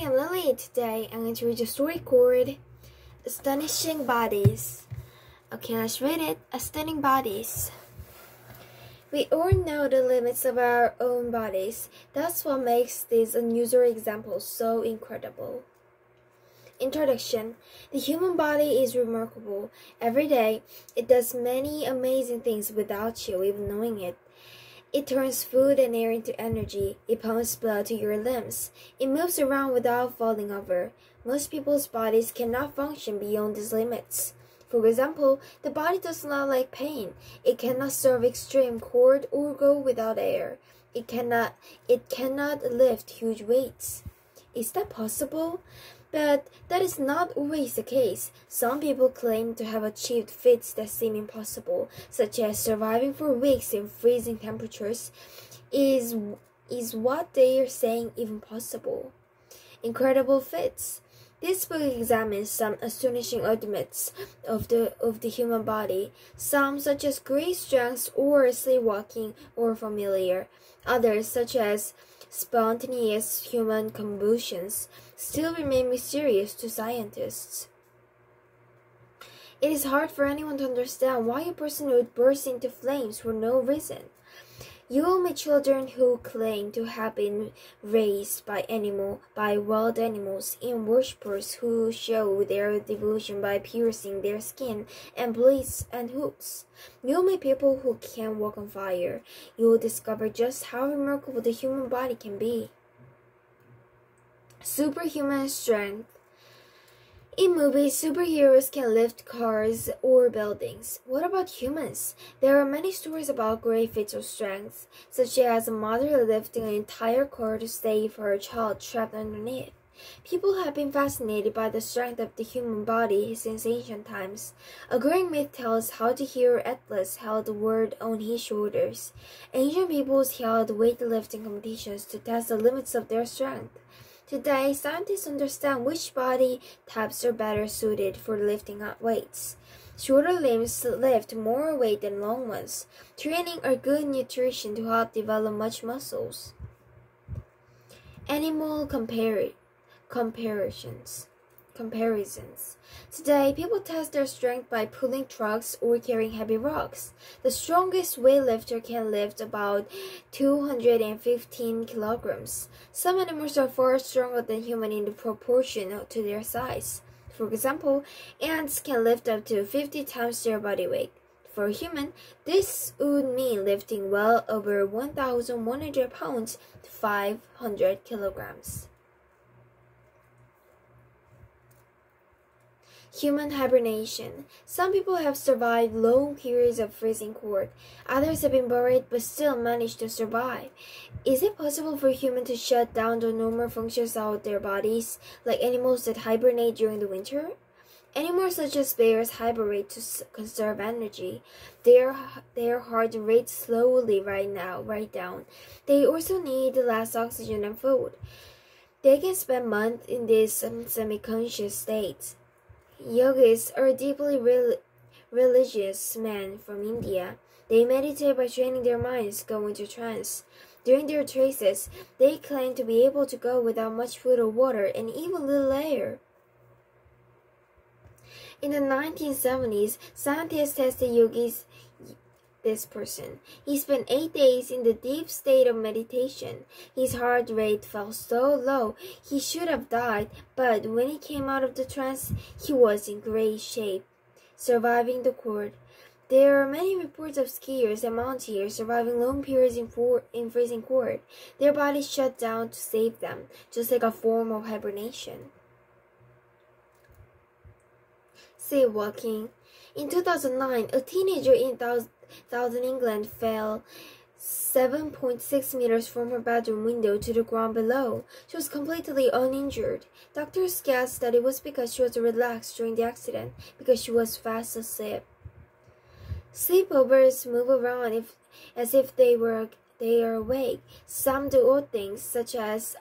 I'm Lily. Today I'm going to read a story called Astonishing Bodies. Okay, let's read it. Astonishing Bodies. We all know the limits of our own bodies. That's what makes these unusual examples so incredible. Introduction. The human body is remarkable. Every day, it does many amazing things without you even knowing it. It turns food and air into energy. It pumps blood to your limbs. It moves around without falling over. Most people's bodies cannot function beyond these limits. For example, the body does not like pain. It cannot serve extreme cold or go without air. It cannot lift huge weights. Is that possible? But that is not always the case. Some people claim to have achieved feats that seem impossible, such as surviving for weeks in freezing temperatures. Is what they are saying even possible? Incredible feats. This book examines some astonishing ultimates of the human body, some such as great strength or sleepwalking or familiar, others such as spontaneous human combustions still remain mysterious to scientists. It is hard for anyone to understand why a person would burst into flames for no reason. You will meet children who claim to have been raised by wild animals, and worshippers who show their devotion by piercing their skin and bleeds and hoops. You'll meet people who can walk on fire. You will discover just how remarkable the human body can be. Superhuman strength. In movies, superheroes can lift cars or buildings. What about humans? There are many stories about great feats of strength, such as a mother lifting an entire car to save her child trapped underneath. People have been fascinated by the strength of the human body since ancient times. A growing myth tells how the hero Atlas held the world on his shoulders. Ancient peoples held weightlifting competitions to test the limits of their strength. Today, scientists understand which body types are better suited for lifting up weights. Shorter limbs lift more weight than long ones. Training or good nutrition to help develop much muscles. Animal comparisons. Today, people test their strength by pulling trucks or carrying heavy rocks. The strongest weightlifter can lift about 215 kilograms. Some animals are far stronger than humans in proportion to their size. For example, ants can lift up to 50 times their body weight. For a human, this would mean lifting well over 1,100 pounds to 500 kilograms. Human hibernation. Some people have survived long periods of freezing cold. Others have been buried but still managed to survive. Is it possible for humans to shut down the normal functions of their bodies, like animals that hibernate during the winter? Animals such as bears hibernate to conserve energy. Their heart rate slowly right down. They also need less oxygen and food. They can spend months in this semi-conscious state. Yogis are deeply religious men from India. They meditate by training their minds, go into trance. During their traces, they claim to be able to go without much food or water and even little air. In the 1970s, scientists tested this person. He spent 8 days in the deep state of meditation. His heart rate fell so low he should have died, but when he came out of the trance, he was in great shape, surviving the cold. There are many reports of skiers and mountaineers surviving long periods in freezing cold. Their bodies shut down to save them, just like a form of hibernation. Sleepwalking. In 2009, a teenager in Southern England fell 7.6 meters from her bedroom window to the ground below. She was completely uninjured. Doctors guessed that it was because she was relaxed during the accident, because she was fast asleep. Sleepovers move around as if they are awake. Some do odd things, such as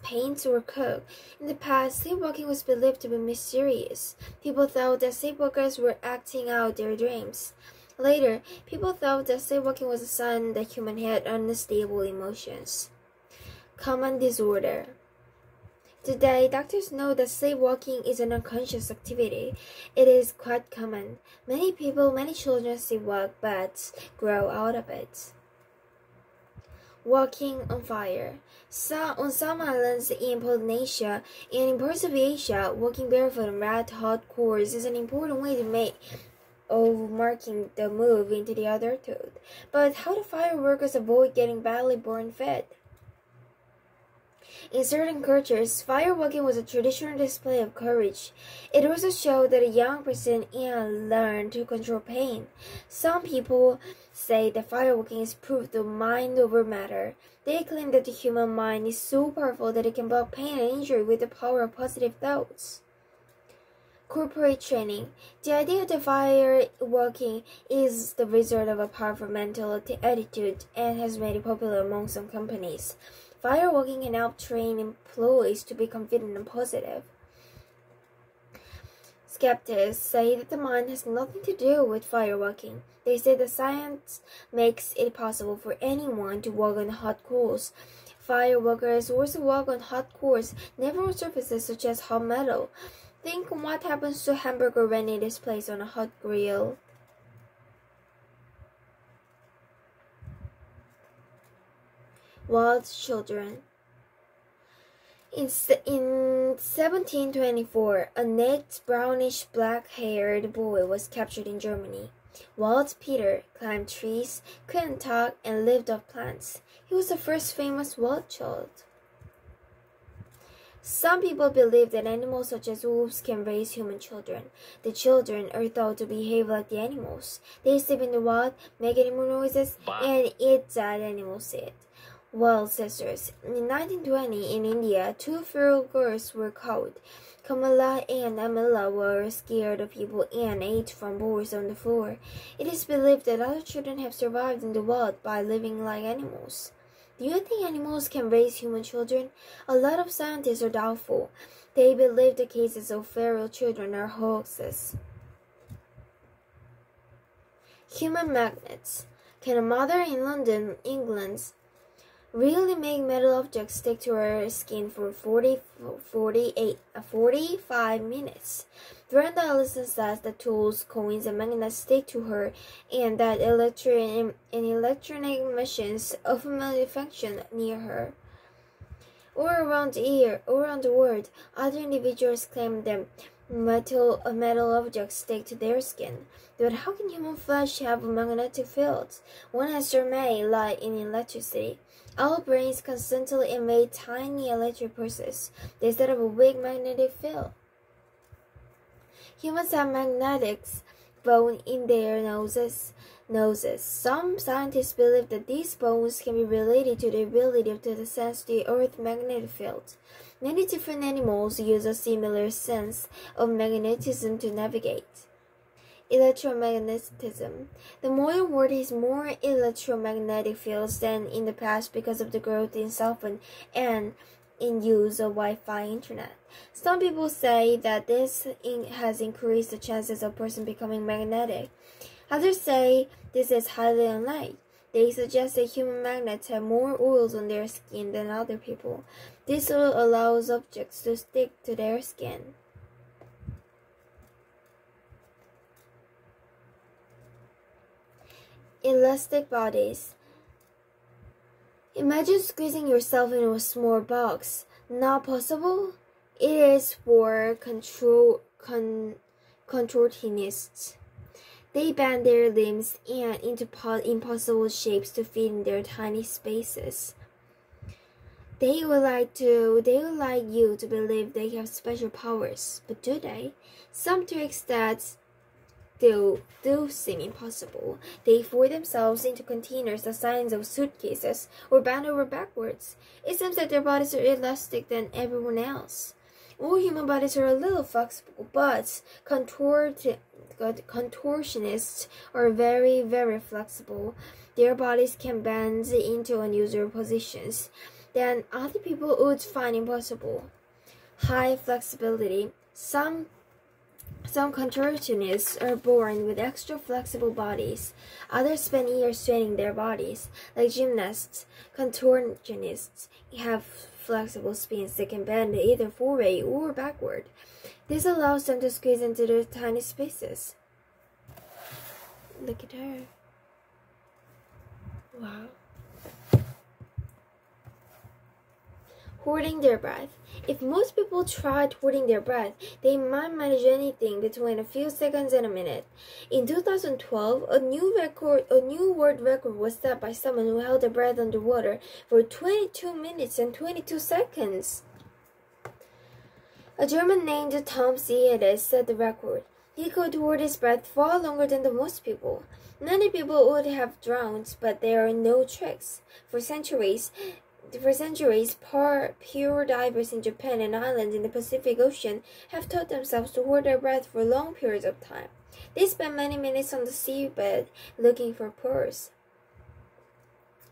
paint or cook. In the past, sleepwalking was believed to be mysterious. People thought that sleepwalkers were acting out their dreams. Later, people thought that sleepwalking was a sign that humans had unstable emotions. Common disorder. Today, doctors know that sleepwalking is an unconscious activity. It is quite common. Many people, many children sleepwalk but grow out of it. Walking on fire. On some islands in Polynesia and in parts of Asia, walking barefoot on red-hot coals is an important way of marking the move into the adulthood. But how do fireworkers avoid getting badly burned fit? In certain cultures, fireworking was a traditional display of courage. It also showed that a young person can learn to control pain. Some people say that fireworking is proof of mind over matter. They claim that the human mind is so powerful that it can block pain and injury with the power of positive thoughts. Corporate training. The idea of the fireworking is the result of a powerful mental attitude and has made it popular among some companies. Fireworking can help train employees to be confident and positive. Skeptics say that the mind has nothing to do with fireworking. They say that science makes it possible for anyone to walk on hot coals. Fireworkers also walk on hot coals, never on surfaces such as hot metal. Think what happens to a hamburger when it is placed on a hot grill. Wild children. In 1724, a naked, brownish, black-haired boy was captured in Germany. Wild Peter climbed trees, couldn't talk, and lived off plants. He was the first famous wild child. Some people believe that animals such as wolves can raise human children. The children are thought to behave like the animals. They sleep in the wild, make animal noises, and eat that animals eat. Wild sisters. In 1920, in India, two feral girls were caught. Kamala and Amila were scared of people and ate from bowls on the floor. It is believed that other children have survived in the wild by living like animals. Do you think animals can raise human children? A lot of scientists are doubtful. They believe the cases of feral children are hoaxes. Human magnets. Can a mother in London, England, really make metal objects stick to her skin for 45 minutes? Brenda Allison says that tools, coins, and magnets stick to her, and that electronic machines often malfunction near her. Or around the world, other individuals claim that metal objects stick to their skin. But how can human flesh have a magnetic field? One answer may lie in electricity. Our brains constantly emit tiny electric pulses. They set up a weak magnetic field. Humans have magnetic bone in their noses. Some scientists believe that these bones can be related to the ability to sense the Earth's magnetic field. Many different animals use a similar sense of magnetism to navigate. Electromagnetism. The modern world has more electromagnetic fields than in the past because of the growth in cell phone and in use of Wi-Fi internet. Some people say that this has increased the chances of a person becoming magnetic. Others say this is highly unlikely. They suggest that human magnets have more oils on their skin than other people. This oil allows objects to stick to their skin. Elastic bodies. Imagine squeezing yourself into a small box. Not possible? It is for contortionists. They bend their limbs and into impossible shapes to fit in their tiny spaces. They would like you to believe they have special powers, but do they? Some tricks that do seem impossible. They fold themselves into containers the size of suitcases or bend over backwards. It seems that their bodies are elastic than everyone else. All human bodies are a little flexible, but contortionists are very, very flexible. Their bodies can bend into unusual positions that other people would find impossible. High flexibility. Some contortionists are born with extra flexible bodies. Others spend years training their bodies. Like gymnasts, contortionists have flexible spins that can bend either forward or backward. This allows them to squeeze into the tiny spaces. Look at her. Wow. Holding their breath. If most people tried holding their breath, they might manage anything between a few seconds and a minute. In 2012, a new world record was set by someone who held their breath underwater for 22 minutes and 22 seconds. A German named Tom Siedes set the record. He could hold his breath far longer than the most people. Many people would have drowned, but there are no tricks. For centuries, pure divers in Japan and islands in the Pacific Ocean have taught themselves to hold their breath for long periods of time. They spend many minutes on the seabed looking for pearls.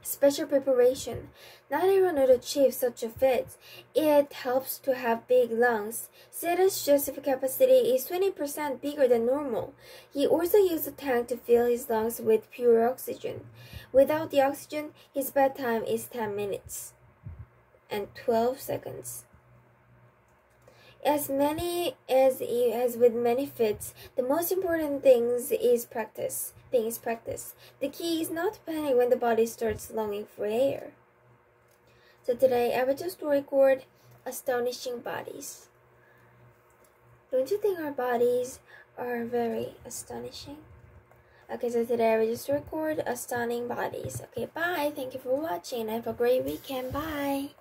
Special preparation. Not everyone would achieve such a feat. It helps to have big lungs. Sieda's chest capacity is 20% bigger than normal. He also used a tank to fill his lungs with pure oxygen. Without the oxygen, his bedtime is 10 minutes and 12 seconds. As with many feats, the most important thing is practice. The key is not to panic when the body starts longing for air. So today I will just record astonishing bodies. Don't you think our bodies are very astonishing? Okay, so today I will just record stunning bodies. Okay, bye. Thank you for watching. Have a great weekend. Bye.